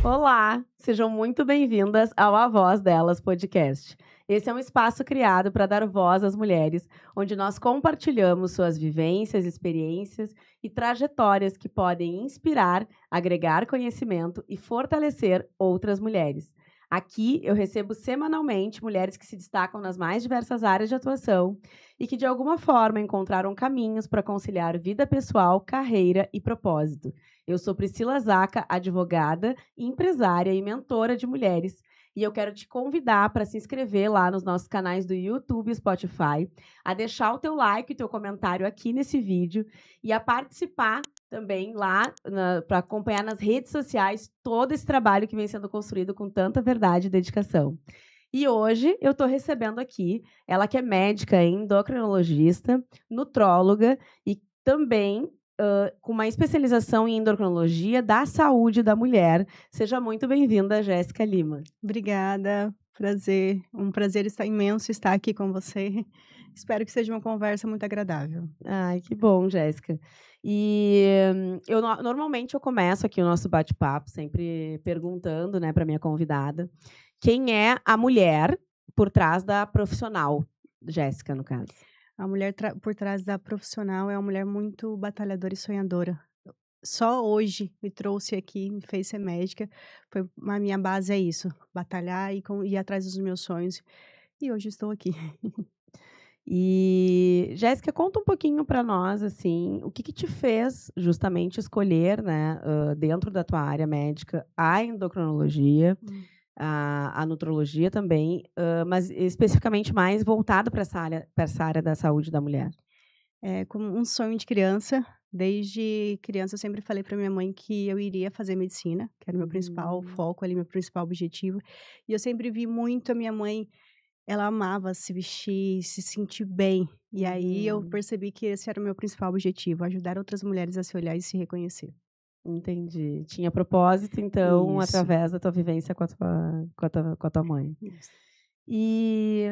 Olá, sejam muito bem-vindas ao A Voz Delas podcast. Esse é um espaço criado para dar voz às mulheres, onde nós compartilhamos suas vivências, experiências e trajetórias que podem inspirar, agregar conhecimento e fortalecer outras mulheres. Aqui eu recebo semanalmente mulheres que se destacam nas mais diversas áreas de atuação e que de alguma forma encontraram caminhos para conciliar vida pessoal, carreira e propósito. Eu sou Priscila Zaca, advogada, empresária e mentora de mulheres. E eu quero te convidar para se inscrever lá nos nossos canais do YouTube e Spotify, a deixar o teu like e o teu comentário aqui nesse vídeo e a participar também lá para acompanhar nas redes sociais todo esse trabalho que vem sendo construído com tanta verdade e dedicação. E hoje eu estou recebendo aqui ela que é médica, endocrinologista, nutróloga e também com uma especialização em endocrinologia da saúde da mulher. Seja muito bem-vinda, Jéssica Lima. Obrigada, prazer. Um prazer imenso estar aqui com você. Espero que seja uma conversa muito agradável. Ai, que bom, Jéssica. E normalmente eu começo aqui o nosso bate-papo sempre perguntando, né, para minha convidada, quem é a mulher por trás da profissional, Jéssica, no caso. A mulher por trás da profissional é uma mulher muito batalhadora e sonhadora. Só hoje me trouxe aqui, me fez ser médica. A minha base é isso, batalhar e ir atrás dos meus sonhos. E hoje estou aqui. E, Jéssica, conta um pouquinho para nós, assim, o que te fez justamente escolher, né, dentro da tua área médica, a endocrinologia, a nutrologia também, mas especificamente mais voltado para essa área da saúde da mulher. É como um sonho de criança. Desde criança eu sempre falei para minha mãe que eu iria fazer medicina, que era o meu principal Uhum. foco ali, meu principal objetivo. E eu sempre vi muito a minha mãe. Ela amava se vestir, se sentir bem. E aí eu Uhum. percebi que esse era o meu principal objetivo, ajudar outras mulheres a se olhar e se reconhecer. Entendi. Tinha propósito, então, Isso, através da tua vivência com a tua mãe. isso. E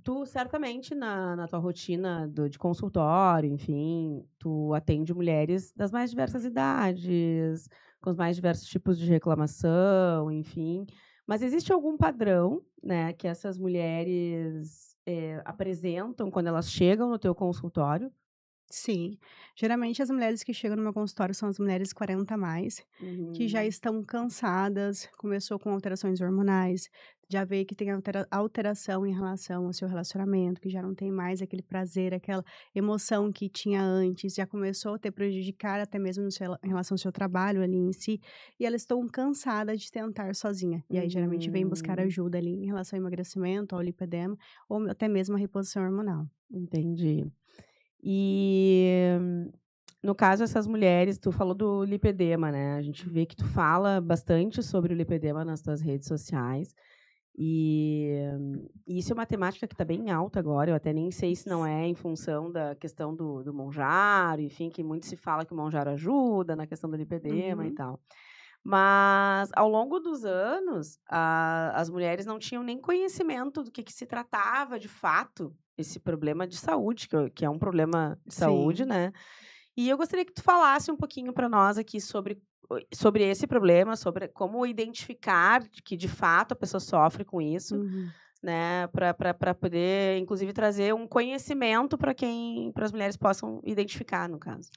tu certamente na tua rotina de consultório, enfim, tu atende mulheres das mais diversas idades, com os mais diversos tipos de reclamação, enfim. Mas existe algum padrão, né, que essas mulheres, apresentam quando elas chegam no teu consultório? Sim, geralmente as mulheres que chegam no meu consultório são as mulheres 40 a mais, que já Uhum. estão cansadas, começou com alterações hormonais, já vê que tem alteração em relação ao seu relacionamento, que já não tem mais aquele prazer, aquela emoção que tinha antes, já começou a ter prejudicar até mesmo em relação ao seu trabalho ali em si, e elas estão cansadas de tentar sozinha. E aí geralmente vem buscar Uhum. ajuda ali em relação ao emagrecimento, ao lipedema, ou até mesmo a reposição hormonal. Entendi. E, no caso, essas mulheres, tu falou do lipedema, né, a gente vê que tu fala bastante sobre o lipedema nas tuas redes sociais, e isso é uma temática que está bem alta agora, eu até nem sei se não é em função da questão do Monjaro, enfim, que muito se fala que o Monjaro ajuda na questão do lipedema e Uhum. tal. Mas, ao longo dos anos, as mulheres não tinham nem conhecimento do que se tratava de fato, esse problema de saúde, que é um problema de saúde, Sim. né. E eu gostaria que tu falasse um pouquinho para nós aqui sobre esse problema, sobre como identificar que de fato a pessoa sofre com isso, Uhum. né, para poder inclusive trazer um conhecimento para as mulheres possam identificar, no caso.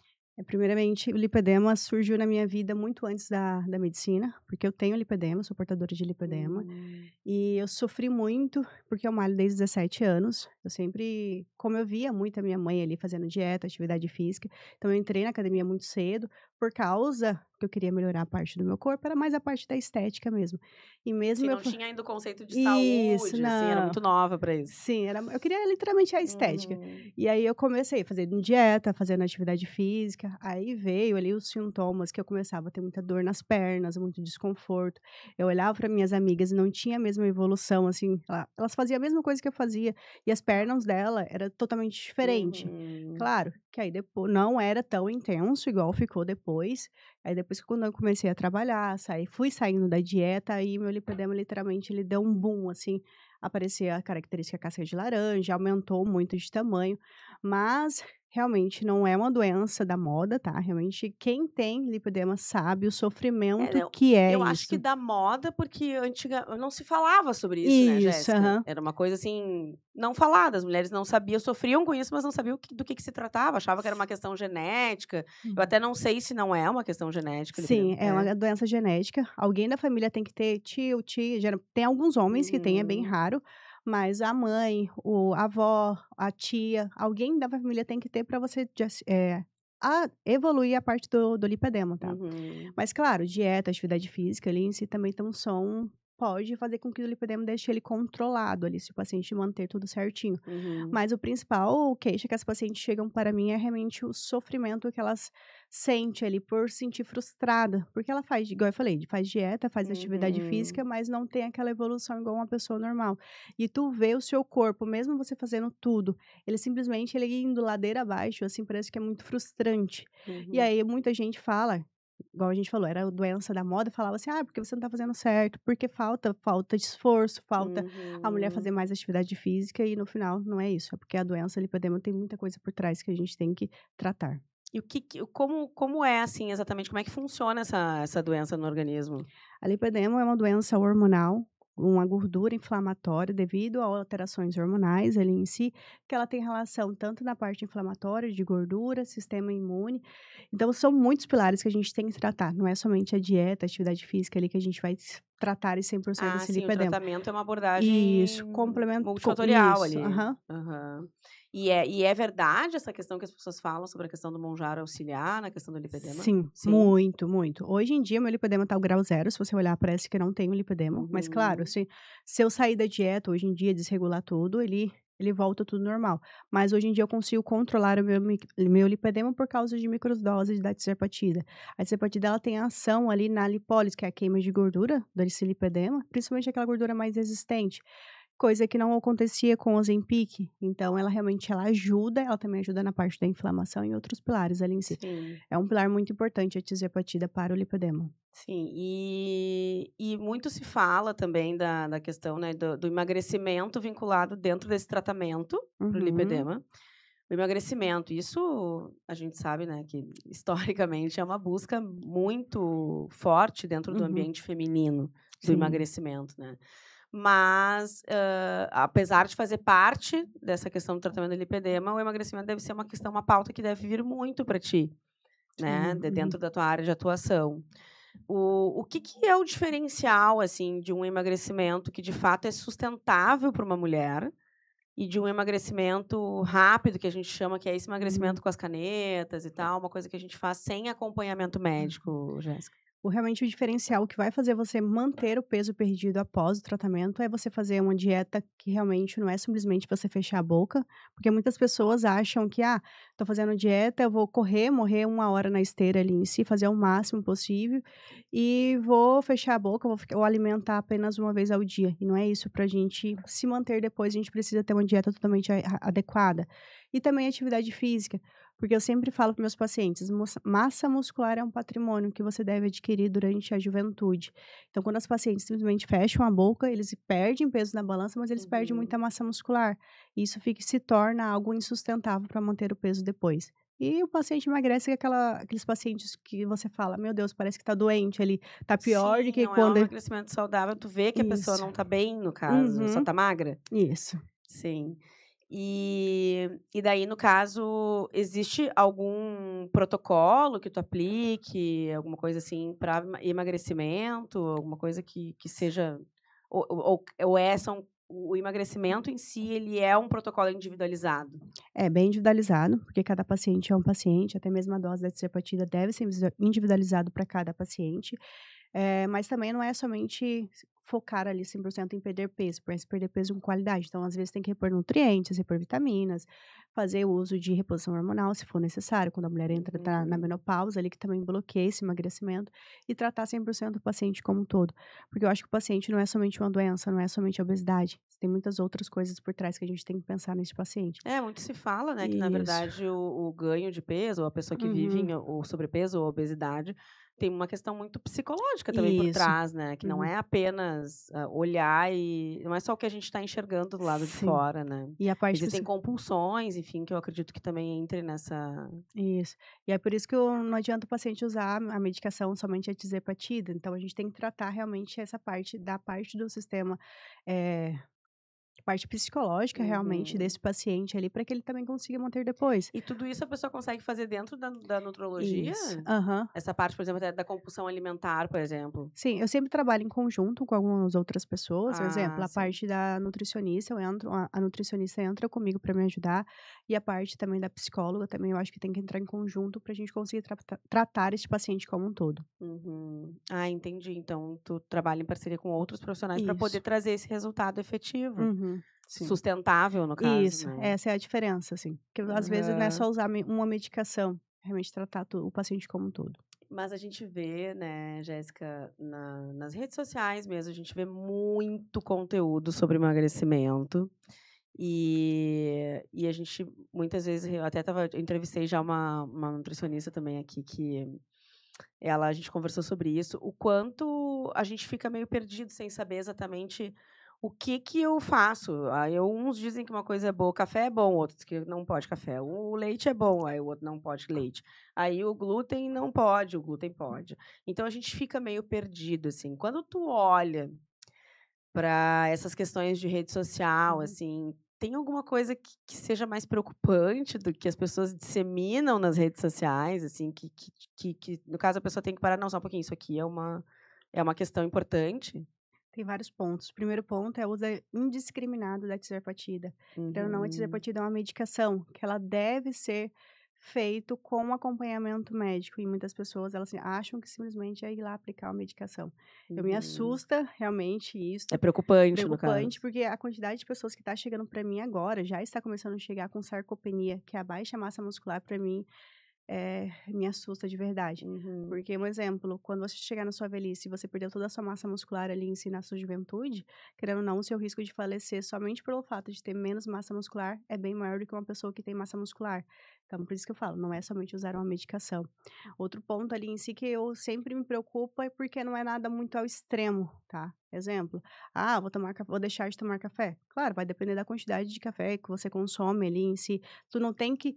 Primeiramente, o lipedema surgiu na minha vida muito antes da medicina, porque eu tenho lipedema, sou portadora de lipedema, Hum. e eu sofri muito, porque eu malho desde 17 anos. Eu sempre, como eu via muito a minha mãe ali fazendo dieta, atividade física, então eu entrei na academia muito cedo, por causa que eu queria melhorar a parte do meu corpo, era mais a parte da estética mesmo. E Sim, mesmo eu não tinha ainda o conceito de isso, saúde, assim, era não. muito nova para isso. Sim, eu queria literalmente a estética. Uhum. E aí eu comecei fazendo dieta, fazendo atividade física, aí veio ali os sintomas que eu começava a ter muita dor nas pernas, muito desconforto. Eu olhava para minhas amigas e não tinha a mesma evolução, assim, elas faziam a mesma coisa que eu fazia, e as pernas dela era totalmente diferente. Uhum. Claro que aí depois não era tão intenso igual ficou depois. Aí depois que quando eu comecei a trabalhar, fui saindo da dieta, aí meu lipedema literalmente ele deu um boom, assim, aparecia a característica casca de laranja, aumentou muito de tamanho, mas realmente não é uma doença da moda, tá, realmente quem tem lipedema sabe o É, sofrimento eu que é eu acho que isso. da moda, porque não se falava sobre isso, né, Isso, Jéssica? aham. Era uma coisa, assim, não falada, as mulheres não sabiam, sofriam com isso, mas não sabiam do que se tratava, achava que era uma questão genética. Eu Uhum. até não sei se não é uma questão genética, Sim, lipedema. é É? uma doença genética, alguém da família tem que ter, tio, tia, tem alguns homens que têm, é bem Uhum, raro, mas a mãe, a avó, a tia, alguém da família tem que ter para você evoluir a parte do lipedema, tá. uhum, Mas claro, dieta, atividade física ali em si também tem um som pode fazer com que o lipedema deixe ele controlado ali, se o paciente manter tudo certinho. uhum, Mas o principal queixa que as pacientes chegam para mim é realmente o sofrimento que elas sentem ali por sentir frustrada, porque ela faz, igual eu falei, faz dieta, faz atividade uhum. física, mas não tem aquela evolução igual uma pessoa normal. E tu vê o seu corpo, mesmo você fazendo tudo, ele indo ladeira abaixo, assim, parece que é muito frustrante. E Uhum, aí muita gente fala, igual a gente falou, era a doença da moda, falava assim: "Ah, porque você não tá fazendo certo, porque falta de esforço, falta a mulher fazer uhum. mais atividade física", e no final não é isso, é porque a doença lipedema tem muita coisa por trás que a gente tem que tratar. E o que que como é, assim, exatamente, como é que funciona essa doença no organismo? A lipedema é uma doença hormonal, uma gordura inflamatória devido a alterações hormonais ali em si, que ela tem relação tanto na parte inflamatória de gordura, sistema imune. Então são muitos pilares que a gente tem que tratar, não é somente a dieta, a atividade física ali que a gente vai tratar e 100% Ah, desse sim, o lipedema. tratamento é uma Isso, abordagem multifatorial isso, ali. aham. Aham. E é verdade essa questão que as pessoas falam sobre a questão do monjar auxiliar na questão do lipedema? Sim, Sim? muito, muito. Hoje em dia, meu lipedema tá ao grau zero, se você olhar parece que eu não tenho lipedema, mas claro, Uhum. se eu sair da dieta hoje em dia, desregular tudo, ele volta tudo normal. Mas hoje em dia eu consigo controlar o meu lipedema por causa de microdoses da tirzepatida. A tirzepatida, ela tem ação ali na lipólise, que é a queima de gordura desse lipedema, principalmente aquela gordura mais resistente. Coisa que não acontecia com o Ozempic, então ela ajuda, ela também ajuda na parte da inflamação e outros pilares ali em si. Sim, É um pilar muito importante a tirzepatida para o lipedema. sim. E muito se fala também da questão, né, do emagrecimento vinculado dentro desse tratamento para o Uhum. lipedema. O emagrecimento, isso a gente sabe, né, que historicamente é uma busca muito forte dentro do Uhum. ambiente feminino, do Sim. emagrecimento, né. Mas, apesar de fazer parte dessa questão do tratamento do lipedema, o emagrecimento deve ser uma questão, uma pauta que deve vir muito para ti, né, Sim. Uhum. dentro da tua área de atuação. O que que é o diferencial, assim, de um emagrecimento que de fato é sustentável para uma mulher, e de um emagrecimento rápido, que a gente chama, que é esse Uhum. emagrecimento com as canetas e tal, uma coisa que a gente faz sem acompanhamento médico, Jéssica? Realmente o diferencial que vai fazer você manter o peso perdido após o tratamento é você fazer uma dieta que realmente não é simplesmente você fechar a boca, porque muitas pessoas acham que, tô fazendo dieta, eu vou correr, morrer 1 hora na esteira ali em si, fazer o máximo possível e vou fechar a boca, vou alimentar apenas uma vez ao dia. E não é isso, pra gente se manter depois, a gente precisa ter uma dieta totalmente adequada. E também atividade física. Porque eu sempre falo para meus pacientes, massa muscular é um patrimônio que você deve adquirir durante a juventude. Então, quando as pacientes simplesmente fecham a boca, eles perdem peso na balança, mas eles perdem Uhum. muita massa muscular. E isso se torna algo insustentável para manter o peso depois. E o paciente emagrece aqueles pacientes que você fala, meu Deus, parece que tá doente, ele tá pior do Sim, que não é um quando ele... emagrecimento saudável, tu vê que a pessoa Isso. não tá bem, no caso, só Uhum. tá magra? Isso. Sim. E daí, no caso, existe algum protocolo que tu aplique, alguma coisa assim para emagrecimento, alguma coisa que seja ou o emagrecimento em si, ele é um protocolo individualizado? É bem individualizado, porque cada paciente é um paciente, até mesmo a dose da tirzepatida deve ser individualizado para cada paciente. Mas também não é somente focar ali 100% em perder peso, mas perder peso com qualidade. Então, às vezes, tem que repor nutrientes, repor vitaminas, fazer o uso de reposição hormonal, se for necessário, quando a mulher entra na Uhum. menopausa, ali que também bloqueia esse emagrecimento, e tratar 100% o paciente como um todo. Porque eu acho que o paciente não é somente uma doença, não é somente a obesidade. Tem muitas outras coisas por trás que a gente tem que pensar nesse paciente. É, muito se fala, né, que na Isso. verdade o ganho de peso, ou a pessoa que vive Uhum. em o sobrepeso ou obesidade, tem uma questão muito psicológica também por Isso. trás, né, que não Uhum. é apenas, olhar e não é só o que a gente está enxergando do lado de Sim. fora, né. E a parte Existem compulsões, enfim, que eu acredito que também entre nessa. isso. E é por isso que não adianta o paciente usar a medicação somente a tisepatida, então a gente tem que tratar realmente essa parte do sistema, eh, parte psicológica realmente Uhum. desse paciente ali, para que ele também consiga manter depois. E tudo isso a pessoa consegue fazer dentro da nutrologia? Isso. Aham. Essa parte, por exemplo, até da compulsão alimentar, por exemplo? Sim, eu sempre trabalho em conjunto com algumas outras pessoas, por exemplo, Ah, a sim. parte da nutricionista, eu entro a nutricionista entra comigo para me ajudar, e a parte também da psicóloga também eu acho que tem que entrar em conjunto para a gente conseguir tratar esse paciente como um todo. Uhum. Ah, entendi. Então tu trabalha em parceria com outros profissionais para poder Isso. trazer esse resultado efetivo, Uhum. Sim. sustentável no caso, Isso, né. essa é a diferença, assim, porque às vezes não é Aham. só usar uma medicação, realmente tratar o paciente como um todo. Mas a gente vê, né, Jéssica, nas redes sociais mesmo, a gente vê muito conteúdo sobre emagrecimento, e a gente muitas vezes eu até entrevistei já uma nutricionista também aqui que a gente conversou sobre isso, o quanto a gente fica meio perdido sem saber exatamente o que que eu faço. Aí uns dizem que uma coisa é boa, café é bom, outros que não pode café. O leite é bom, aí o outro não pode leite. Aí o glúten não pode, o glúten pode. Então a gente fica meio perdido, assim. Quando tu olha para essas questões de rede social, Uhum. assim, tem alguma coisa que seja mais preocupante do que as pessoas disseminam nas redes sociais, assim, que no caso a pessoa tem que parar: "Não, só um pouquinho, isso aqui é uma questão importante"? Tem vários pontos. O primeiro ponto é o uso indiscriminado da tirzepatida. Querendo ou não, a Uhum, tirzepatida é uma medicação que ela deve ser feito com acompanhamento médico e muitas pessoas elas, assim, acham que simplesmente é ir lá aplicar uma medicação. Eu me uhum. assusta realmente É isto, preocupante, no preocupante, caso. porque a quantidade de pessoas que está chegando para mim agora, já está começando a chegar com sarcopenia, que é a baixa massa muscular, para mim me assusta de verdade. Uhum, Porque, um exemplo, quando você chegar na sua velhice e você perdeu toda a sua massa muscular ali em si na sua juventude, querendo ou não, o seu risco de falecer somente pelo fato de ter menos massa muscular é bem maior do que uma pessoa que tem massa muscular. Então, por isso que eu falo, não é somente usar uma medicação. Outro ponto ali em si que eu sempre me preocupo é porque não é nada muito ao extremo, tá? Exemplo, vou deixar de tomar café. Claro, vai depender da quantidade de café que você consome ali em si. Tu não tem que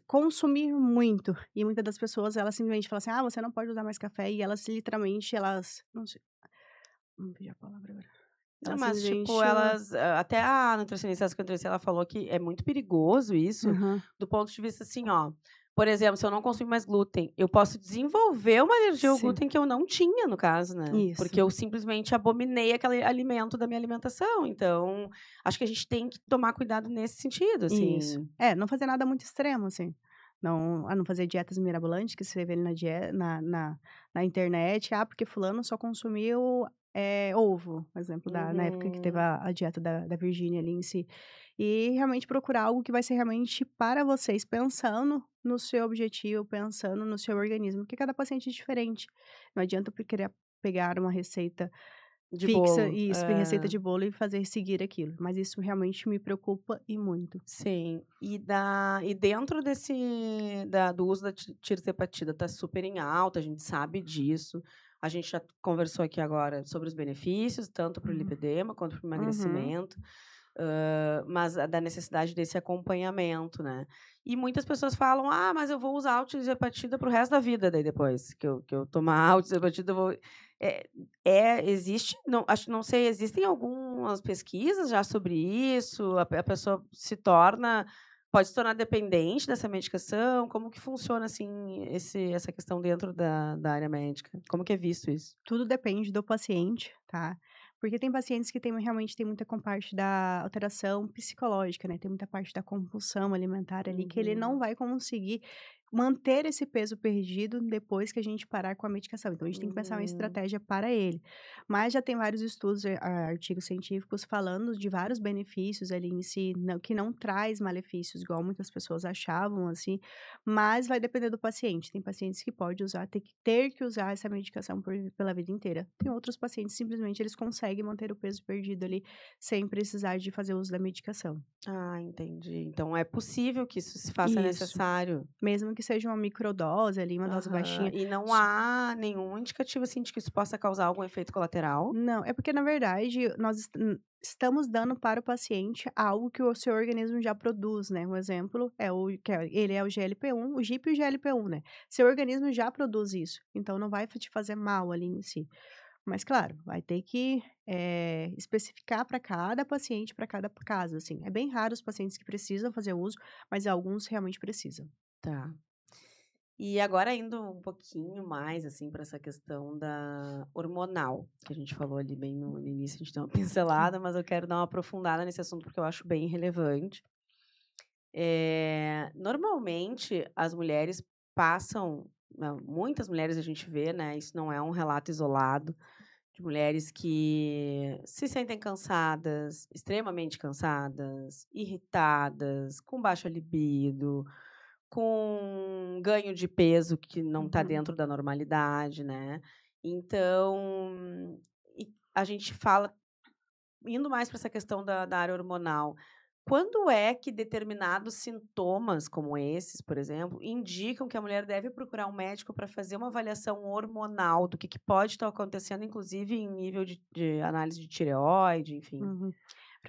consumir muito, e muitas das pessoas elas simplesmente falam assim: "Ah, você não pode usar mais café", e elas literalmente elas não sei, não veio a palavra agora. não, Elas mas tipo simplesmente elas até a nutricionista que eu entrevistei, ela falou que é muito perigoso isso, aham, do ponto de vista assim, ó, por exemplo, se eu não consumir mais glúten, eu posso desenvolver uma alergia ao sim, glúten que eu não tinha no caso, né, isso, porque eu simplesmente abominei aquele alimento da minha alimentação, então, acho que a gente tem que tomar cuidado nesse sentido, isso. assim. É, não fazer nada muito extremo, assim, não fazer dietas mirabolantes que você vê ali na internet, porque fulano só consumiu, ovo, exemplo na época que teve Uhum. a dieta da Virgínia ali em si. E realmente procurar algo que vai ser realmente para vocês, pensando no seu objetivo, pensando no seu organismo, porque cada paciente é diferente. Não adianta querer pegar uma receita De fixa bolo. e isso, receita É. de bolo e fazer seguir aquilo, mas isso realmente me preocupa e muito. Sim. E dentro do uso da tirzepatida tá super em alta, a gente sabe disso. A gente já conversou aqui agora sobre os benefícios, tanto para o Uhum. lipedema quanto para o Uhum. emagrecimento, mas da necessidade desse acompanhamento, né. E muitas pessoas falam: "Ah, mas eu vou usar a tirzepatida para o resto da vida, daí depois que eu tomar a tirzepatida eu vou". É existe não sei, existem algumas pesquisas já sobre isso? A pessoa pode se tornar dependente dessa medicação? Como que funciona, assim, essa questão dentro da área médica? Como que é visto isso? Tudo depende do paciente, tá? Porque tem pacientes que realmente tem muita com parte da alteração psicológica, né, tem muita parte da compulsão alimentar ali que ele não Uhum. vai conseguir manter esse peso perdido depois que a gente parar com a medicação. Então a gente tem que pensar uma Hum. estratégia para ele. Mas já tem vários estudos, artigos científicos falando de vários benefícios ali em si, que não traz malefícios, igual muitas pessoas achavam, assim, mas vai depender do paciente. Tem pacientes que pode usar, ter que usar essa medicação pela vida inteira. Tem outros pacientes, simplesmente, eles conseguem manter o peso perdido ali, sem precisar de fazer uso da medicação. Ah, entendi. Então é possível que isso se faça Isso. necessário. Mesmo que seja uma microdose ali, uma dose Aham. baixinha. E não S há nenhum indicativo, assim, de que isso possa causar algum efeito colateral? Não, é porque na verdade nós estamos dando para o paciente algo que o seu organismo já produz, né. Um exemplo é ele é o GLP-1, o GIP e o GLP-1, né. Seu organismo já produz isso, então não vai te fazer mal ali em si. Mas claro, vai ter que, especificar para cada paciente, para cada caso, assim. É bem raro os pacientes que precisam fazer uso, mas alguns realmente precisam. Tá. E agora indo um pouquinho mais, assim, para essa questão da hormonal, que a gente falou ali bem no início, a gente deu uma pincelada, mas eu quero dar uma aprofundada nesse assunto, porque eu acho bem relevante. Normalmente as mulheres passam, muitas mulheres a gente vê, né, isso não é um relato isolado, de mulheres que se sentem cansadas, extremamente cansadas, irritadas, com baixa libido, com ganho de peso que não está Uhum. dentro da normalidade, né. Então, a gente fala indo mais para essa questão da área hormonal, quando é que determinados sintomas, como esses, por exemplo, indicam que a mulher deve procurar um médico para fazer uma avaliação hormonal do que pode estar acontecendo, inclusive em nível de análise de tireoide, enfim? Uhum. O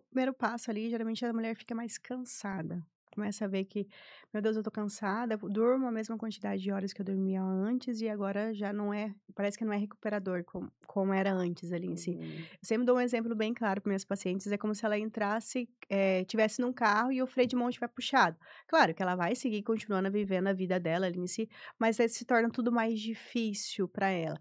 primeiro passo ali, geralmente a mulher fica mais cansada. Começa a ver que: "Meu Deus, eu tô cansada, durmo a mesma quantidade de horas que eu dormia antes e agora já não é, parece que não é recuperador como era antes ali em si". Uhum. Eu sempre dou um exemplo bem claro para minhas pacientes, é como se ela entrasse, tivesse num carro e o freio de mão estiver puxado. Claro que ela vai seguir continuando vivendo a vida dela ali em si, mas aí se torna tudo mais difícil para ela.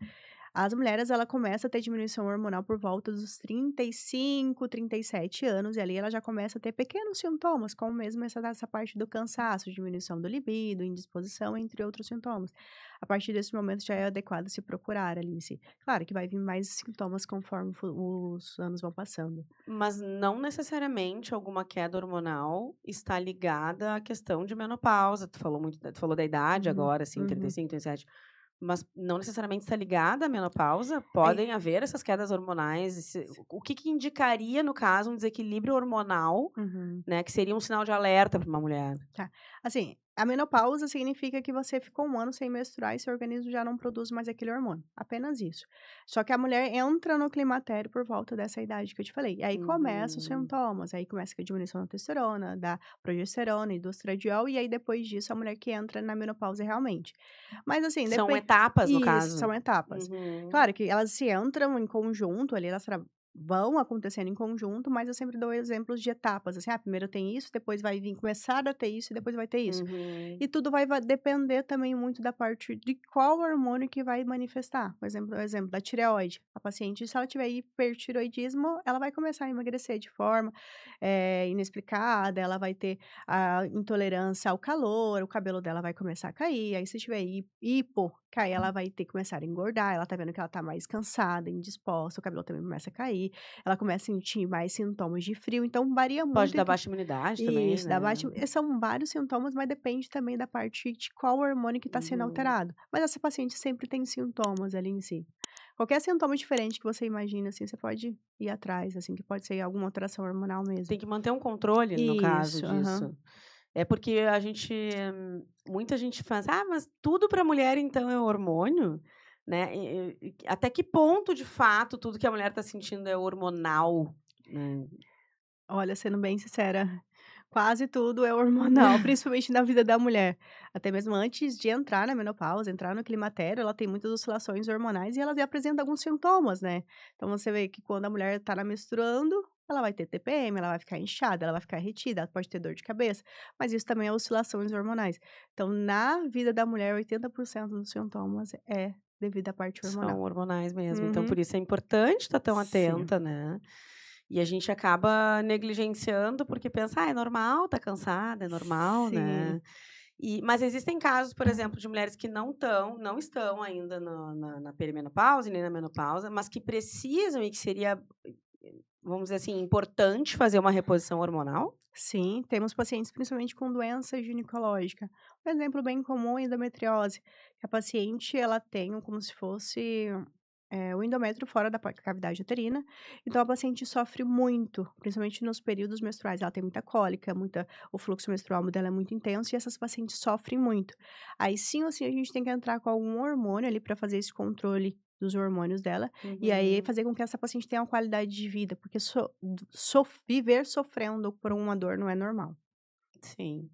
As mulheres, ela começa a ter diminuição hormonal por volta dos 35, 37 anos, e ali ela já começa a ter pequenos sintomas, como mesmo essa parte do cansaço, diminuição do libido, indisposição, entre outros sintomas. A partir desse momento já é adequado se procurar ali em si. Claro que vai vir mais sintomas conforme os anos vão passando. Mas não necessariamente alguma queda hormonal está ligada à questão de menopausa. Tu falou da idade Uhum, agora, assim, uhum. 35, 37, mas não necessariamente está ligada à menopausa? É, Podem haver essas quedas hormonais? O que que indicaria, no caso, um desequilíbrio hormonal, uhum. né, que seria um sinal de alerta para uma mulher? Tá. Assim, a menopausa significa que você ficou 1 ano sem menstruar e seu organismo já não produz mais aquele hormônio, apenas isso. Só que a mulher entra no climatério por volta dessa idade que eu te falei, e aí começam os Uhum. sintomas, aí começa com a diminuição da testosterona, da progesterona e do estradiol, e aí depois disso a mulher que entra na menopausa realmente. Mas assim, São depende. etapas, no Isso, caso? são etapas. Uhum. Claro que elas se entram em conjunto ali, elas vão acontecendo em conjunto, mas eu sempre dou exemplos de etapas, assim, primeiro tem isso, depois vai vir começar a ter isso e depois vai ter isso. Uhum. E tudo vai depender também muito da parte de qual hormônio que vai manifestar. Por exemplo, o exemplo da tireoide. A paciente, se ela tiver hipertireoidismo, ela vai começar a emagrecer de forma, inexplicada, ela vai ter a intolerância ao calor, o cabelo dela vai começar a cair, aí se tiver hipo, que ela vai ter que começar a engordar, ela tá vendo que ela tá mais cansada, indisposta, o cabelo também começa a cair, ela começa a sentir mais sintomas de frio, então varia Pode muito dar baixa imunidade também, isso, da né? baixa, são vários sintomas, mas depende também da parte de qual hormônio que está sendo Uhum. alterado. Mas essa paciente sempre tem sintomas ali em si. Qualquer sintoma diferente que você imagina, assim, você pode ir atrás, assim, que pode ser alguma alteração hormonal mesmo. Tem que manter um controle no caso Isso, aham. disso. É porque muita gente faz: "Ah, mas tudo para mulher então é hormônio?", né, até que ponto, de fato, tudo que a mulher está sentindo é hormonal, né? Olha, sendo bem sincera, quase tudo é hormonal, principalmente na vida da mulher. Até mesmo antes de entrar na menopausa, entrar no climatério, ela tem muitas oscilações hormonais e ela apresenta alguns sintomas, né. Então você vê que quando a mulher tá menstruando, ela vai ter TPM, ela vai ficar inchada, ela vai ficar retida, ela pode ter dor de cabeça, mas isso também é oscilações hormonais. Então na vida da mulher, 80% dos sintomas é devido à parte hormonal. São hormonais mesmo, então Uhum. por isso é importante estar tão Sim, atenta, né. E a gente acaba negligenciando, porque pensa: "Ah, é normal estar cansada, é normal, sim. né". Mas existem casos, por exemplo, de mulheres que não estão ainda na perimenopausa e nem na menopausa, mas que precisam e que seria, vamos dizer assim, importante fazer uma reposição hormonal? Sim, temos pacientes principalmente com doença ginecológica. Um exemplo bem comum é a endometriose, que a paciente ela tem como se fosse o endométrio fora da cavidade uterina, então a paciente sofre muito, principalmente nos períodos menstruais. Ela tem muita cólica, o fluxo menstrual dela é muito intenso e essas pacientes sofrem muito. Aí sim ou sim a gente tem que entrar com algum hormônio ali para fazer esse controle dos hormônios dela, e aí Uhum, fazer com que essa paciente tenha uma qualidade de vida, porque viver sofrendo por uma dor não é normal. sim.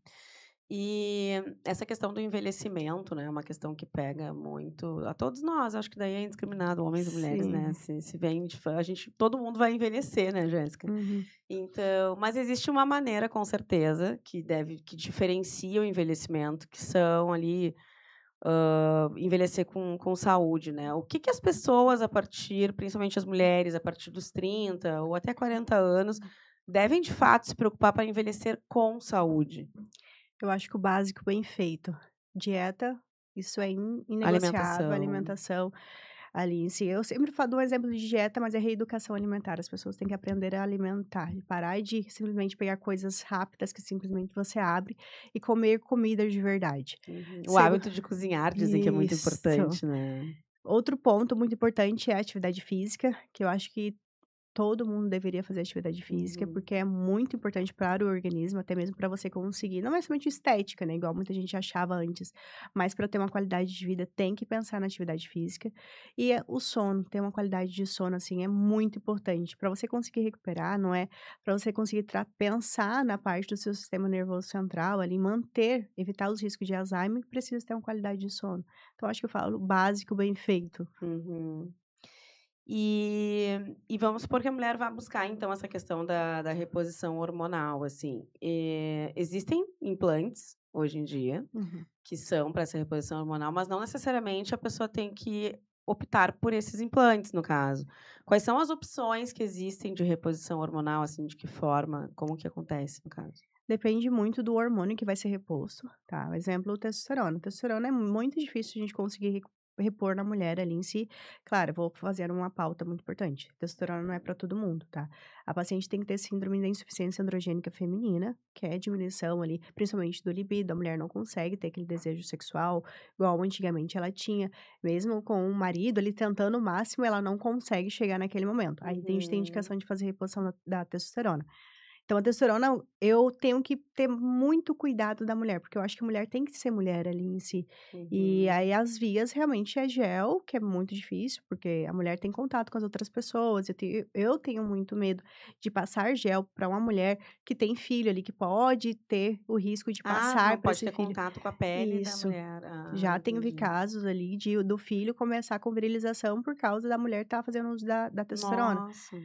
E essa questão do envelhecimento, né, é uma questão que pega muito a todos nós, acho que daí é indiscriminado, homens e mulheres, né, Sim. se vem de a gente todo mundo vai envelhecer, né, Jéssica? Uhum. Então, mas existe uma maneira, com certeza, que diferencia o envelhecimento, que são ali, envelhecer com saúde, né. O que que as pessoas principalmente as mulheres, a partir dos 30 ou até 40 anos, devem de fato se preocupar para envelhecer com saúde? Eu acho que o básico bem feito. Dieta, isso é inegociável, Alimentação. alimentação ali em si. Eu sempre dou um exemplo de dieta, mas é reeducação alimentar. As pessoas têm que aprender a alimentar e parar de simplesmente pegar coisas rápidas que simplesmente você abre e comer comida de verdade. Uhum. O Segu hábito de cozinhar dizem que é muito Isso. importante, né. Outro ponto muito importante é a atividade física, que eu acho que todo mundo deveria fazer atividade física, Uhum. porque é muito importante para o organismo, até mesmo para você conseguir, não é somente estética, né, igual muita gente achava antes, mas para ter uma qualidade de vida tem que pensar na atividade física. E o sono, ter uma qualidade de sono, assim, é muito importante para você conseguir recuperar, não é? Para você conseguir pensar na parte do seu sistema nervoso central ali, evitar os riscos de Alzheimer, precisa ter uma qualidade de sono. Então acho que eu falo básico bem feito. Uhum. E vamos supor que a mulher vá buscar, então, essa questão da reposição hormonal, assim, existem implantes, hoje em dia, Uhum. que são para essa reposição hormonal, mas não necessariamente a pessoa tem que optar por esses implantes, no caso. Quais são as opções que existem de reposição hormonal, assim, de que forma? Como que acontece, no caso? Depende muito do hormônio que vai ser reposto, tá? Exemplo, o testosterona. O testosterona é muito difícil a gente conseguir repor na mulher ali em si. Claro, eu vou fazer uma pauta muito importante. Testosterona não é para todo mundo, tá? A paciente tem que ter síndrome da insuficiência androgênica feminina, que é diminuição ali, principalmente do libido. A mulher não consegue ter aquele desejo sexual igual antigamente ela tinha. Mesmo com o marido ali tentando o máximo, ela não consegue chegar naquele momento. Aí a gente tem Uhum, indicação de fazer reposição da testosterona. Então a testosterona, eu tenho que ter muito cuidado da mulher, porque eu acho que a mulher tem que ser mulher ali em si. E uhum. aí as vias realmente é gel, que é muito difícil, porque a mulher tem contato com as outras pessoas. Eu tenho muito medo de passar gel para uma mulher que tem filho ali, que pode ter o risco de Ah, passar não para pode esse ter filho. contato com a pele da Isso. mulher. Ah, Já vi entendi. casos ali do filho começar com virilização por causa da mulher estar fazendo uso da testosterona. Nossa,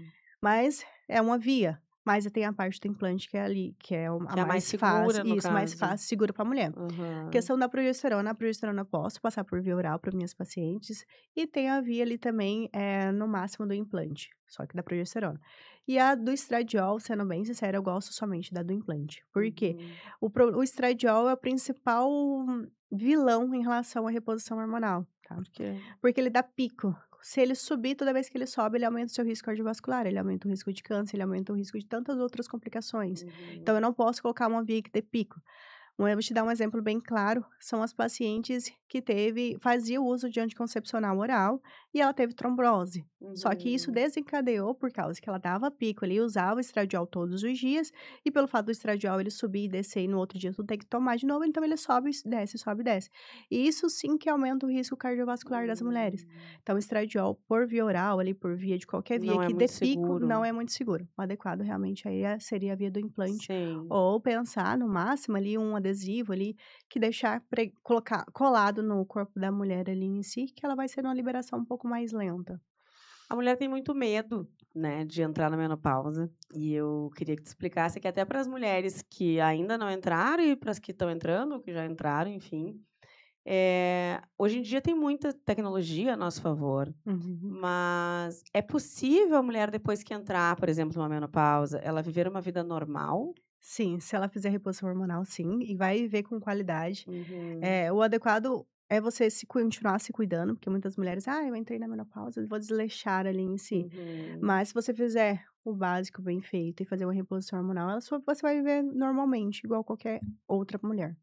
Mas é uma via, mas tem a parte do implante que é ali, que é a que é a mais mais fácil segura, no isso, mais caso. fácil e segura para a mulher. Aham. Questão da progesterona, a progesterona eu posso passar por via oral para minhas pacientes, e tem a via ali também, no máximo do implante, só que da progesterona. E a do estradiol, sendo bem sincera, eu gosto somente da do implante. Por quê? Uhum. O estradiol é o principal vilão em relação à reposição hormonal, tá? Por quê? Porque ele dá pico. Se ele subir, toda vez que ele sobe, ele aumenta o seu risco cardiovascular, ele aumenta o risco de câncer, ele aumenta o risco de tantas outras complicações. Então eu Uhum. não posso colocar uma via que dê pico. Eu vou te dar um exemplo bem claro, são as pacientes que fazia o uso de anticoncepcional oral e ela teve trombose. Só que isso Uhum. desencadeou por causa que ela dava pico ali, usava o estradiol todos os dias, e pelo fato do estradiol ele subir e descer e no outro dia tu tem que tomar de novo, então ele sobe e desce. E isso sim que aumenta o risco cardiovascular das mulheres. Hum. Então o estradiol por via oral ali, por via de qualquer via Não é que dê muito pico, não seguro. é muito seguro. O adequado realmente aí seria a via do implante Sim. ou pensar no máximo ali um adesivo ali, que deixar colocar colado no corpo da mulher ali em si, que ela vai ser uma liberação um pouco mais lenta. A mulher tem muito medo, né, de entrar na menopausa, e eu queria que tu explicasse que até para as mulheres que ainda não entraram e para as que estão entrando, ou que já entraram, enfim, hoje em dia tem muita tecnologia a nosso favor, Uhum. mas é possível a mulher depois que entrar, por exemplo, numa menopausa, ela viver uma vida normal? Sim, se ela fizer reposição hormonal, sim, e vai ver com qualidade. Uhum, O adequado é você se continuar se cuidando, porque muitas mulheres: "Ah, eu entrei na menopausa, eu vou desleixar ali em si". uhum. Mas se você fizer o básico bem feito e fazer uma reposição hormonal, você vai viver normalmente, igual qualquer outra mulher.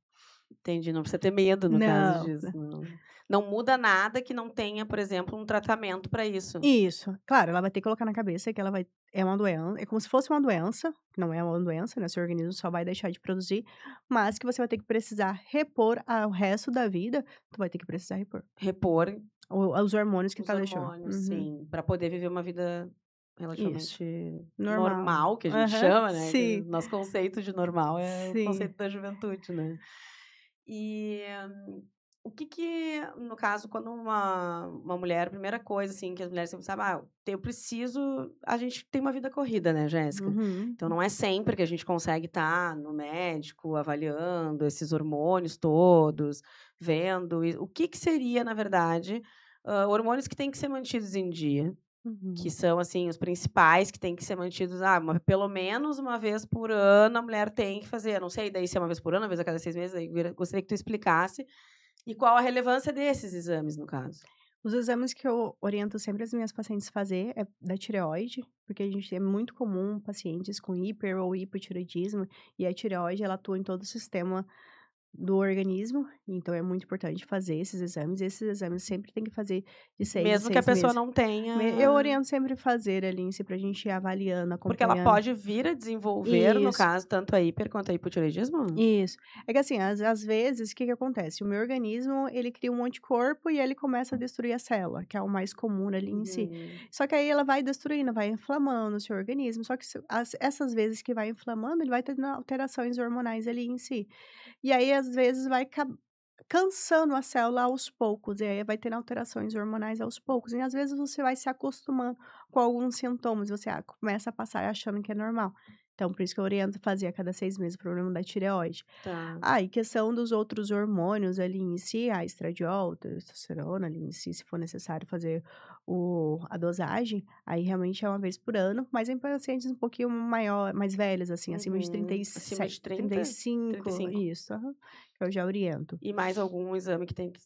Entendi, não precisa ter medo no caso Não. disso, não. Não muda nada que não tenha, por exemplo, um tratamento para isso. Isso. Claro, ela vai ter que colocar na cabeça que ela vai é uma doença, é como se fosse uma doença, que não é uma doença, né, seu organismo só vai deixar de produzir, mas que você vai ter que precisar repor ao resto da vida, tu vai ter que precisar repor. Repor O os hormônios que os tá deixando. hormônios, Uhum. sim, para poder viver uma vida Isso. relativamente Normal. normal, que a gente Aham. chama, né, que o Sim. nosso conceito de normal é o Sim. conceito da juventude, né. E o que que, no caso, quando uma mulher, a primeira coisa, assim, que as mulheres sempre sabem: "Ah, eu preciso", a gente tem uma vida corrida, né, Jéssica. Uhum. Então não é sempre que a gente consegue estar no médico avaliando esses hormônios todos, vendo e o que que seria, na verdade, hormônios que têm que ser mantidos em dia, que Uhum. são, assim, os principais que têm que ser mantidos, pelo menos uma vez por ano a mulher tem que fazer, não sei daí se é uma vez por ano, uma vez a cada 6 meses, aí gostaria que tu explicasse, e qual a relevância desses exames, no caso? Os exames que eu oriento sempre as minhas pacientes fazer é da tireoide, porque a gente é muito comum pacientes com hiper ou hipotireoidismo, e a tireoide ela atua em todo o sistema do organismo, então é muito importante fazer esses exames. Esses exames sempre tem que fazer de 6 em Mesmo que a 6 pessoa meses. não Eu tenha. oriento sempre fazer ali, se pra gente ir avaliando, Porque ela acompanhando. pode vir a desenvolver, no Isso. caso, tanto a hiper quanto a hipotireoidismo? Isso. É que assim, às vezes, o que que acontece? O meu organismo, ele cria um anticorpo e ele começa a destruir a célula, que é o mais comum ali em si. Uhum. Só que aí ela vai destruindo, vai inflamando o seu organismo, só que essas vezes que vai inflamando, ele vai tendo alterações hormonais ali em si. E aí, às vezes, vai cansando a célula aos poucos, e aí vai tendo alterações hormonais aos poucos. E às vezes você vai se acostumando com alguns sintomas, você começa a passar achando que é normal. Então, por isso que eu oriento fazer a cada 6 meses o problema da tireoide. Tá. E questão dos outros hormônios ali em si, a estradiol, testosterona ali em si, se for necessário fazer a dosagem, aí realmente é uma vez por ano, mas em pacientes um pouquinho mais velhas, assim, acima de Uhum. Acima de trinta e 30? cinco 35. isso, aham, que eu já oriento. E mais algum exame que tem que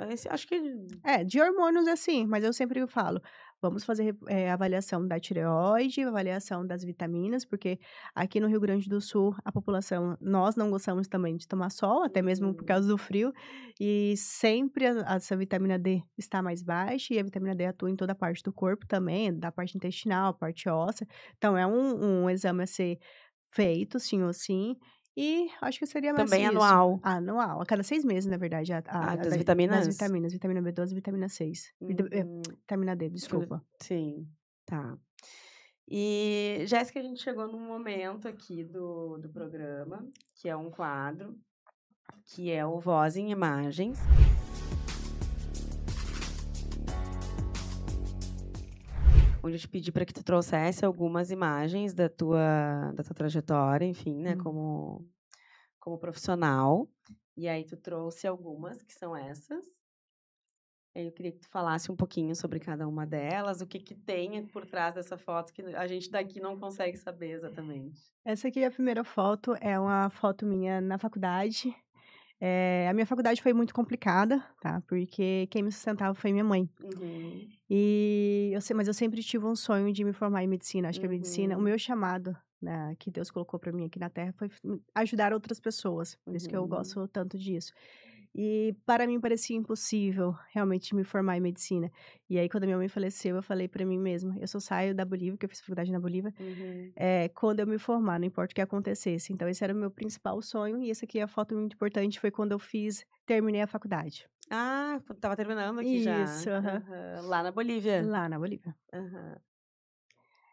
esse acho que É, de hormônios assim, mas eu sempre falo: "Vamos fazer, avaliação da tireoide, avaliação das vitaminas", porque aqui no Rio Grande do Sul, a população nós não gostamos também de tomar sol, até mesmo por uhum. causa do frio, e sempre essa vitamina D está mais baixa, e a vitamina D atua em toda a parte do corpo também, da parte intestinal, parte óssea. Então é um exame a ser feito, sim ou sim, e acho que seria mais Também isso. anual. Anual, a cada 6 meses, na verdade, Ah, a das das vitaminas? vitaminas, vitamina B12 e vitamina 6. Uhum. Vitamina D, Que desculpa. sim, tá. E, Jéssica, a gente chegou num momento aqui do programa, que é um quadro, que é o Voz em Imagens, onde eu te pedi para que tu trouxesse algumas imagens da tua trajetória, enfim, né, Hum. como profissional. E aí tu trouxe algumas, que são essas. Aí eu queria que tu falasse um pouquinho sobre cada uma delas, o que que tem por trás dessa foto que a gente daqui não consegue saber exatamente. Essa aqui, a primeira foto, é uma foto minha na faculdade. A minha faculdade foi muito complicada, tá, porque quem me sustentava foi minha mãe. Uhum, Mas eu sempre tive um sonho de me formar em medicina. Acho que a medicina o uhum, meu chamado, né, que Deus colocou para mim aqui na Terra foi ajudar outras pessoas, por isso que eu uhum. gosto tanto disso. E para mim parecia impossível realmente me formar em medicina. E aí quando a minha mãe faleceu, eu falei para mim mesma: "Eu só saio da Bolívia", que eu fiz faculdade na Bolívia, Uhum. quando eu me formar, não importa o que acontecesse. Então esse era o meu principal sonho, e essa aqui é a foto muito importante, foi quando eu terminei a faculdade. Ah, estava terminando aqui já. Isso, aham. Aham. Lá na Bolívia? Lá na Bolívia. Aham.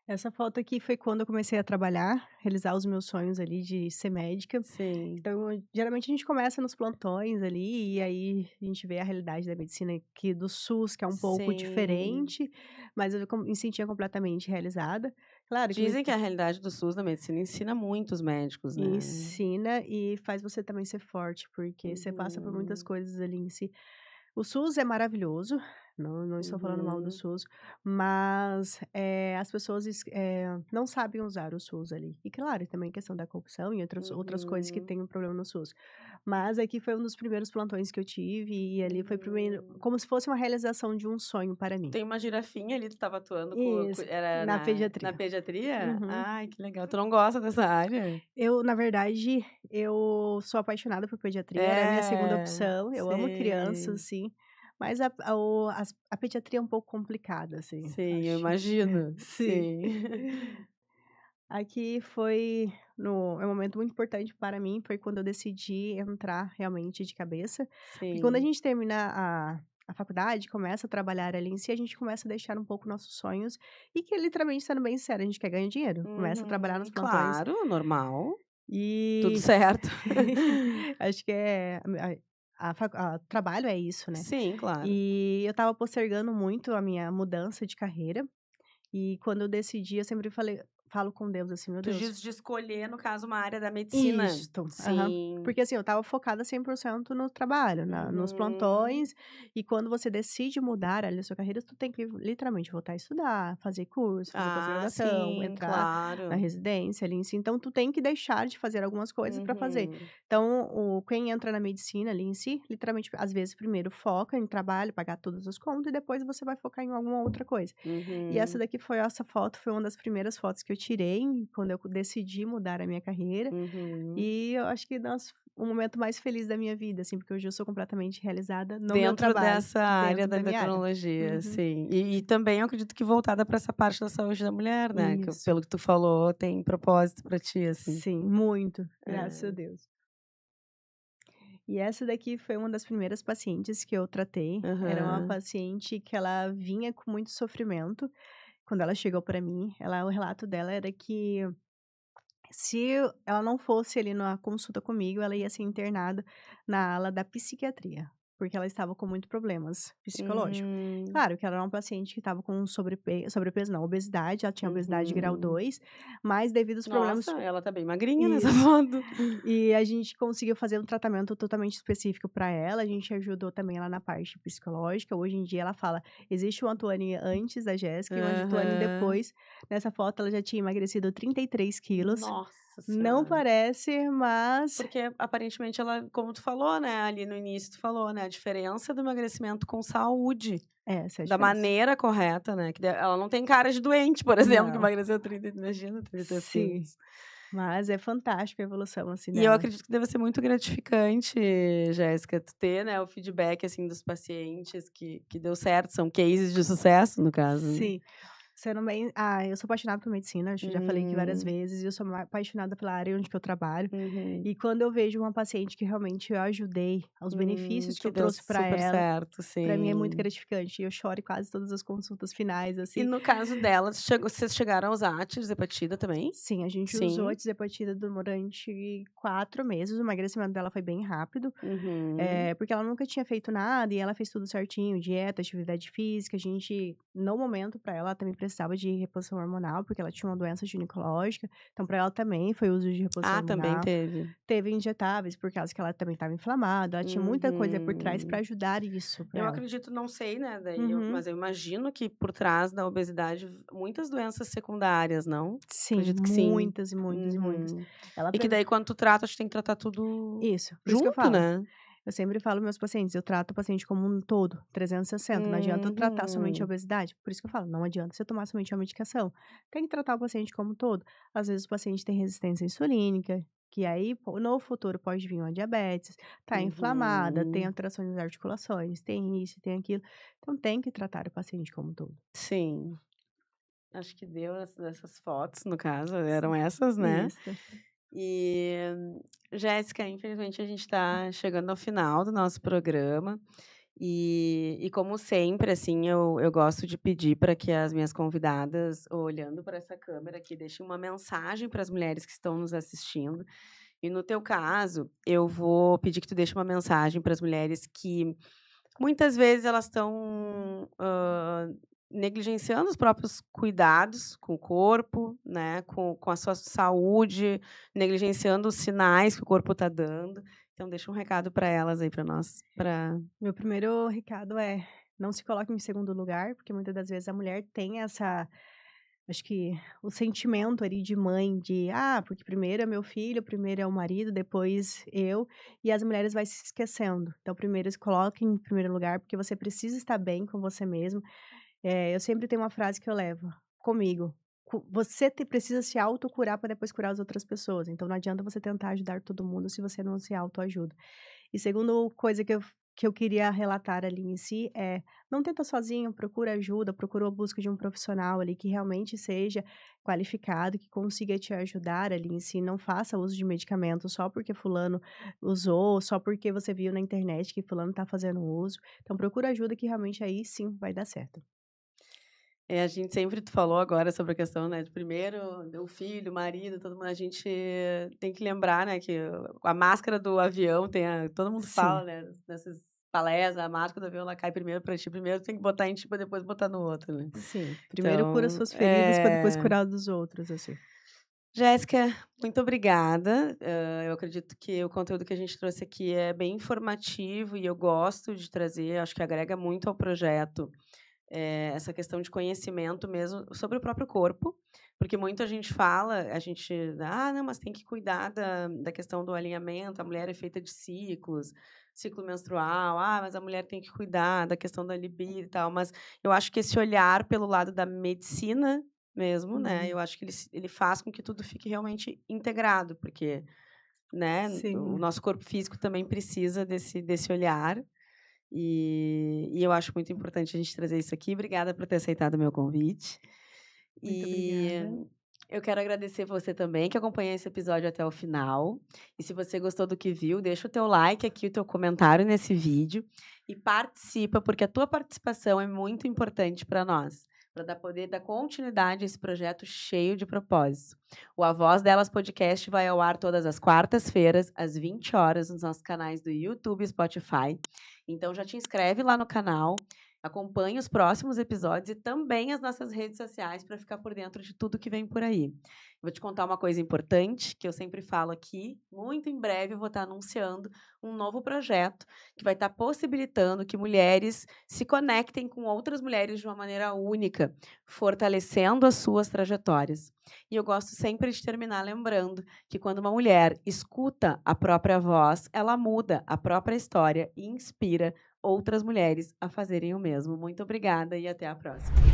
Essa foto aqui foi quando eu comecei a trabalhar, realizar os meus sonhos ali de ser médica. Sim, Então, geralmente a gente começa nos plantões ali, e aí a gente vê a realidade da medicina aqui do SUS, que é um pouco sim. diferente, mas eu me sentia completamente realizada. Claro que Dizem que a realidade do SUS na medicina ensina muito os médicos, né. ensina e faz você também ser forte, porque você passa por muitas Uhum. coisas ali em si. O SUS é maravilhoso, não estou falando mal do Uhum. SUS, mas, as pessoas não sabem usar o SUS ali. E claro, também questão da corrupção e outras coisas que Uhum. tem um problema no SUS. Mas aqui foi um dos primeiros plantões que eu tive e ali foi primeiro Uhum. como se fosse uma realização de um sonho para mim. Tem uma girafinha ali, tu estava atuando Isso, era na na pediatria. pediatria? Uhum. Ai, que legal. Tu não gosta dessa área? Eu, na verdade, eu sou apaixonada por pediatria, era a minha segunda É, opção, eu amo crianças, sei. sim, mas a pediatria é um pouco complicada, assim, Sim, eu acho. imagino. Sim. Sim. Aqui foi no é um momento muito importante para mim, foi quando eu decidi entrar realmente de cabeça, porque quando a Sim. gente termina a faculdade, começa a trabalhar ali em si, a gente começa a deixar um pouco nossos sonhos, e que literalmente, sendo bem sério, a gente quer ganhar dinheiro, começa a trabalhar nos plantões, Claro, normal. Tudo e certo. acho que trabalho é isso, né. Sim, claro. E eu estava postergando muito a minha mudança de carreira, e quando eu decidi, eu sempre falo com Deus assim: "Meu Tu Deus". diz de escolher, no caso, uma área da medicina. Isto, aham. Sim. Porque assim, eu estava focada 100% no trabalho, nos Uhum. plantões, e quando você decide mudar ali a sua carreira, tu tem que literalmente voltar a estudar, fazer curso, fazer Ah, pós-graduação, sim, entrar na claro. residência ali em si, então tu tem que deixar de fazer algumas coisas para fazer. Uhum. Então quem entra na medicina ali em si, literalmente, às vezes primeiro foca em trabalho, pagar todas as contas e depois você vai focar em alguma outra coisa. E Uhum. essa foto foi uma das primeiras fotos que eu tirei quando eu decidi mudar a minha carreira, Uhum. e eu acho que, nossa, o momento mais feliz da minha vida, assim, porque hoje eu sou completamente realizada no meu Dentro trabalho, dessa área dentro da da minha área. endocrinologia, Uhum. sim. E também eu acredito que voltada para essa parte da saúde da mulher, né, que Isso. pelo que tu falou tem propósito para ti, assim. Sim, muito, graças a É. Deus. E essa daqui foi uma das primeiras pacientes que eu tratei, era uma Aham. paciente que ela vinha com muito sofrimento, quando ela chegou para mim, o relato dela era que se ela não fosse ali na consulta comigo, ela ia ser internada na ala da psiquiatria, porque ela estava com muito problemas psicológicos. Hum. Claro que ela era uma paciente que estava com sobrepeso não, obesidade, ela tinha obesidade grau Uhum. 2, mas devido aos problemas. Nossa, ela tá bem magrinha nessa Isso. foto. E a gente conseguiu fazer um tratamento totalmente específico para ela, a gente ajudou também ela na parte psicológica. Hoje em dia ela fala: "Existe o Antoine antes da Jéssica e o Antoine Aham. depois". Nessa foto ela já tinha emagrecido 33 quilos. Nossa Não senhora. parece, mas Porque aparentemente ela, como tu falou, né, ali no início tu falou, né, a diferença do emagrecimento com saúde, essa é a da diferença. maneira correta, né, que ela não tem cara de doente, por exemplo, que Não. emagreceu 30, imagina, 33 Sim, quilos. mas é fantástico a evolução, assim, E eu dela. acredito que deva ser muito gratificante, Jéssica, tu ter, né, o feedback, assim, dos pacientes que deu certo, são cases de sucesso no caso, né. Sim. Sendo bem eu sou apaixonada por medicina, acho que já falei aqui várias Hum, vezes, e eu sou apaixonada pela área onde que eu trabalho. uhum. E quando eu vejo uma paciente que realmente eu ajudei, os benefícios que Que eu deu trouxe para super ela, certo, para mim é muito sim. gratificante. Eu choro em quase todas as consultas finais, E assim. no caso dela, vocês chegaram a usar a tirzepatida também? Sim, a gente usou a Sim. tirzepatida durante 4 meses, o emagrecimento dela foi bem rápido. Uhum. Porque ela nunca tinha feito nada e ela fez tudo certinho, dieta, atividade física. A gente, no momento, para ela também precisava de reposição hormonal, porque ela tinha uma doença ginecológica. Então, para ela também foi uso de reposição Ah, também hormonal. teve. Teve injetáveis, por causa que ela também estava inflamada. Ela tinha muita coisa por trás para Uhum. ajudar isso para Eu ela. acredito, não sei, né, Uhum. mas eu imagino que por trás da obesidade muitas doenças secundárias, não? Sim, Acredito que sim. muitas e muitas e muitas. Uhum. Ela E que apre daí quando tu trata, tu tem que tratar tudo Isso, por isso que eu junto, falo. né? Eu sempre falo meus pacientes, eu trato o paciente como um todo, 360, não adianta eu tratar somente a Uhum. obesidade, por isso que eu falo, não adianta você tomar somente uma medicação, tem que tratar o paciente como um todo. Às vezes o paciente tem resistência insulínica, que aí no futuro pode vir uma diabetes, tá inflamada, tem Uhum. alterações nas articulações, tem isso, tem aquilo, então tem que tratar o paciente como um todo. Sim. Acho que deu essas fotos, no caso, eram essas, né? Isso. E, Jéssica, infelizmente a gente está chegando ao final do nosso programa. E como sempre, assim, eu gosto de pedir para que as minhas convidadas, olhando para essa câmera aqui, deixem uma mensagem para as mulheres que estão nos assistindo. E no teu caso, eu vou pedir que tu deixe uma mensagem para as mulheres que muitas vezes elas estão, negligenciando os próprios cuidados com o corpo, né, com a sua saúde, negligenciando os sinais que o corpo está dando. Então deixa um recado para elas aí, para nós, para Meu primeiro recado é: não se coloque em segundo lugar, porque muitas das vezes a mulher tem essa, acho que o sentimento ali de mãe, de: "Ah, porque primeiro é meu filho, primeiro é o marido, depois eu", e as mulheres vai se esquecendo. Então primeiro se coloque em primeiro lugar, porque você precisa estar bem com você mesmo. Eu sempre tenho uma frase que eu levo comigo: Você precisa se autocurar para depois curar as outras pessoas, então não adianta você tentar ajudar todo mundo se você não se autoajuda". E segundo coisa que eu queria relatar ali em si é: não tenta sozinho, procura ajuda, procura a busca de um profissional ali que realmente seja qualificado, que consiga te ajudar ali em si, não faça uso de medicamento só porque fulano usou, só porque você viu na internet que fulano está fazendo uso. Então procura ajuda que realmente aí sim vai dar certo. A gente sempre tu falou agora sobre a questão, né, de primeiro o filho, o marido, todo mundo a gente tem que lembrar, né, que a máscara do avião tem a todo mundo Sim. fala, né, nessas palestras, a máscara do avião ela cai primeiro pra ti, primeiro tem que botar em ti pra depois botar no outro, né. Sim, primeiro cura Então, suas feridas para depois curar dos outros, assim. Jéssica, muito obrigada. Eu acredito que o conteúdo que a gente trouxe aqui é bem informativo e eu gosto de trazer, acho que agrega muito ao projeto, essa questão de conhecimento mesmo sobre o próprio corpo, porque muita gente fala, a gente: "Ah, não, mas tem que cuidar da questão do alinhamento, a mulher é feita de ciclos, ciclo menstrual. Ah, mas a mulher tem que cuidar da questão da libido e tal", mas eu acho que esse olhar pelo lado da medicina mesmo, né, Uhum. eu acho que ele faz com que tudo fique realmente integrado, porque, né, o Sim, nosso corpo físico também precisa desse olhar, e eu acho muito importante a gente trazer isso aqui. Obrigada por ter aceitado o meu convite. muito E obrigada. eu quero agradecer você também que acompanhou esse episódio até o final. E se você gostou do que viu, deixa o teu like aqui, o teu comentário nesse vídeo e participa, porque a tua participação é muito importante para nós, para poder dar continuidade a esse projeto cheio de propósito. O A Voz Delas podcast vai ao ar todas as quartas-feiras, às 20 horas, nos nossos canais do YouTube e Spotify. Então já te inscreve lá no canal, acompanhe os próximos episódios e também as nossas redes sociais para ficar por dentro de tudo que vem por aí. Vou te contar uma coisa importante que eu sempre falo aqui. Muito em breve eu vou estar anunciando um novo projeto que vai estar possibilitando que mulheres se conectem com outras mulheres de uma maneira única, fortalecendo as suas trajetórias. E eu gosto sempre de terminar lembrando que quando uma mulher escuta a própria voz, ela muda a própria história e inspira outras mulheres a fazerem o mesmo. Muito obrigada e até a próxima.